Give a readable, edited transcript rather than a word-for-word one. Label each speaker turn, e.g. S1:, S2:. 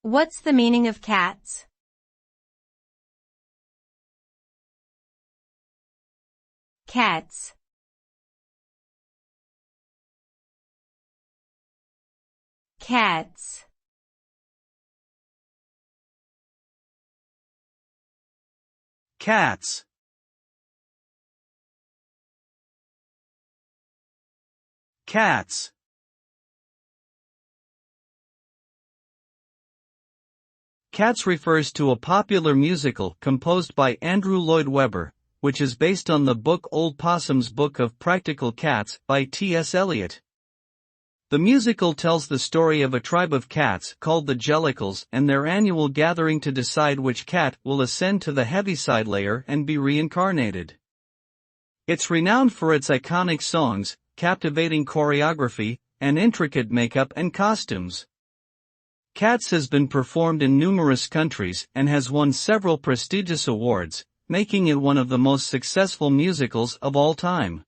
S1: What's the meaning of cats? Cats. Cats.
S2: Cats. Cats. Cats refers to a popular musical composed by Andrew Lloyd Webber, which is based on the book Old Possum's Book of Practical Cats by T.S. Eliot. The musical tells the story of a tribe of cats called the Jellicles and their annual gathering to decide which cat will ascend to the Heaviside layer and be reincarnated. It's renowned for its iconic songs, captivating choreography, and intricate makeup and costumes. Cats has been performed in numerous countries and has won several prestigious awards, making it one of the most successful musicals of all time.